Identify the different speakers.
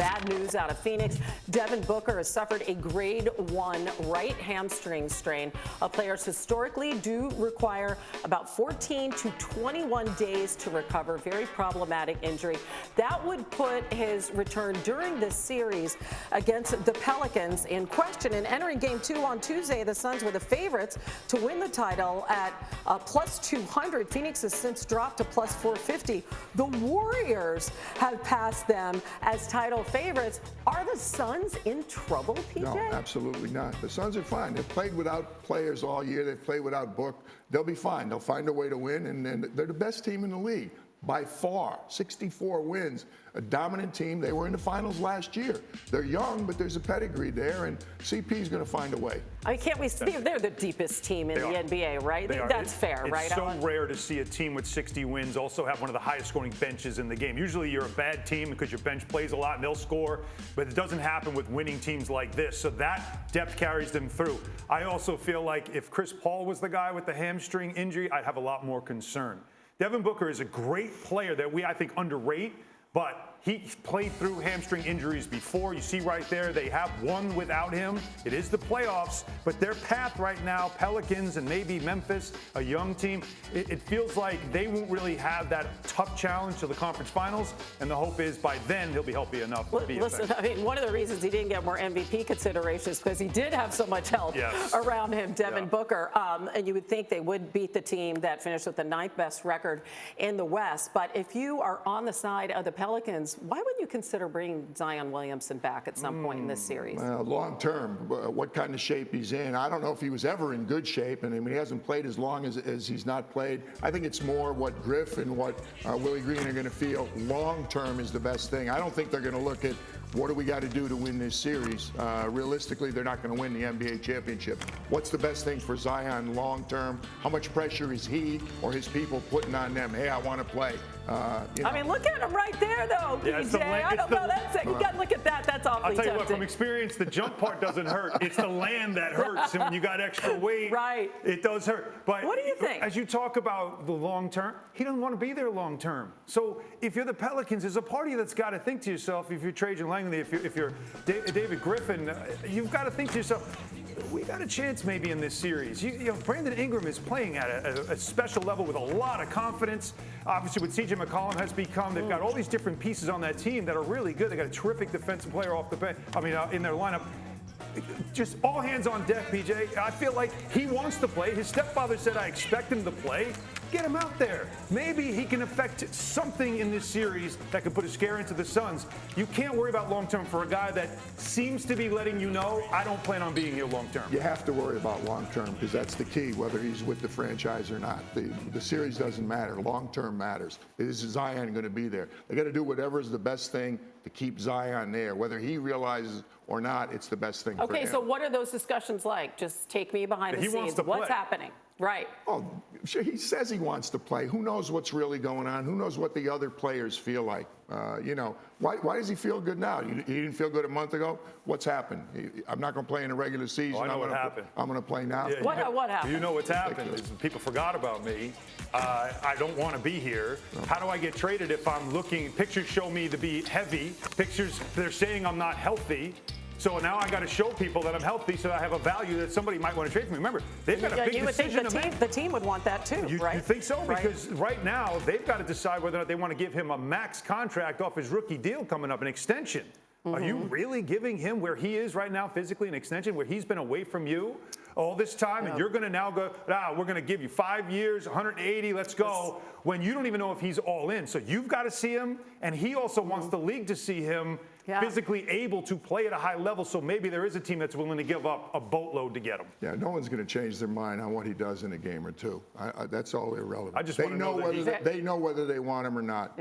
Speaker 1: Bad news out of Phoenix. Devin Booker has suffered a grade 1 right hamstring strain. Players historically do require about 14 to 21 days to recover. Very problematic injury. That would put his return during this series against the Pelicans in question. And entering Game 2 on Tuesday, the Suns were the favorites to win the title at plus 200. Phoenix has since dropped to plus 450. The Warriors have passed them as title favorites. Are the Suns in trouble, PJ?
Speaker 2: No, absolutely not. The Suns are fine. They've played without players all year. They've played without Book. They'll be fine. They'll find a way to win, and they're the best team in the league by far. 64 wins, a dominant team. They were in the finals last year. They're young, but there's a pedigree there, and CP is going to find a way.
Speaker 1: I mean, can't we see they're the deepest team in the NBA, right? That's fair, right?
Speaker 3: It's so rare to see a team with 60 wins also have one of the highest scoring benches in the game. Usually you're a bad team because your bench plays a lot and they'll score, but it doesn't happen with winning teams like this. So that depth carries them through. I also feel like if Chris Paul was the guy with the hamstring injury, I'd have a lot more concern. Devin Booker is a great player that I think, underrate, but he played through hamstring injuries before. You see right there, they have won without him. It is the playoffs, but their path right now, Pelicans and maybe Memphis, a young team, it feels like they won't really have that tough challenge to the conference finals, and the hope is by then he'll be healthy enough to be effective.
Speaker 1: I mean, one of the reasons he didn't get more MVP considerations because he did have so much help around him, Devin Booker, and you would think they would beat the team that finished with the 9th best record in the West. But if you are on the side of the Pelicans, why wouldn't you consider bringing Zion Williamson back at some point in this series?
Speaker 2: Well, long term, what kind of shape he's in. I don't know if he was ever in good shape, and I mean, he hasn't played as long as he's not played. I think it's more what Griff and what Willie Green are going to feel long term is the best thing. I don't think they're going to look at what do we got to do to win this series. Realistically, they're not going to win the NBA championship. What's the best thing for Zion long term? How much pressure is he or his people putting on them? Hey, I want to play.
Speaker 1: I mean, look at him right there, though, PJ. I don't know. You got to look at that. That's awfully
Speaker 3: I'll tell you
Speaker 1: tempting.
Speaker 3: what, from experience, the jump part doesn't hurt. It's the land that hurts. And when you got extra weight, it does hurt. But
Speaker 1: what do you think?
Speaker 3: As you talk about the long term, he doesn't want to be there long term. So if you're the Pelicans, there's a part of you that's got to think to yourself, if you're Trajan Langley, if you're David Griffin, you've got to think to yourself, we got a chance maybe in this series. You know, Brandon Ingram is playing at a special level with a lot of confidence. Obviously, what CJ McCollum has become, they've got all these different pieces on that team that are really good. They got a terrific defensive player off the bench. I mean, in their lineup. Just all hands on deck, PJ. I feel like he wants to play. His stepfather said, I expect him to play. Get him out there. Maybe he can affect something in this series that could put a scare into the Suns. You can't worry about long-term for a guy that seems to be letting you know, I don't plan on being here long-term.
Speaker 2: You have to worry about long-term because that's the key, whether he's with the franchise or not. The series doesn't matter. Long-term matters. Is Zion going to be there? They got to do whatever is the best thing to keep Zion there. Whether he realizes or not, it's the best thing for him.
Speaker 1: Okay, so what are those discussions like? Just take me behind the scenes. What's happening? Right.
Speaker 2: Oh, sure, he says he wants to play. Who knows what's really going on? Who knows what the other players feel like? You know, why does he feel good now? He didn't feel good a month ago? What's happened? I'm not going to play in the regular season.
Speaker 3: Oh, I know what happened.
Speaker 2: I'm going to play now.
Speaker 1: Yeah, what happened?
Speaker 3: You know what's happened is people forgot about me. I don't want to be here. How do I get traded if I'm looking? Pictures show me to be heavy. Pictures, they're saying I'm not healthy. So now I got to show people that I'm healthy so I have a value that somebody might want to trade for me. Remember, they've got a big decision to make.
Speaker 1: The team would want that too, right?
Speaker 3: You think so? Because right now they've got to decide whether or not they want to give him a max contract off his rookie deal coming up, an extension. Are you really giving him where he is right now physically an extension where he's been away from you all this time and you're going to now go, we're going to give you 5 years, 180, let's go, when you don't even know if he's all in. So you've got to see him, and he also wants the league to see him physically able to play at a high level, so maybe there is a team that's willing to give up a boatload to get him.
Speaker 2: Yeah, no one's going to change their mind on what he does in a game or two. That's all irrelevant.
Speaker 3: I just
Speaker 2: they know whether they want him or not.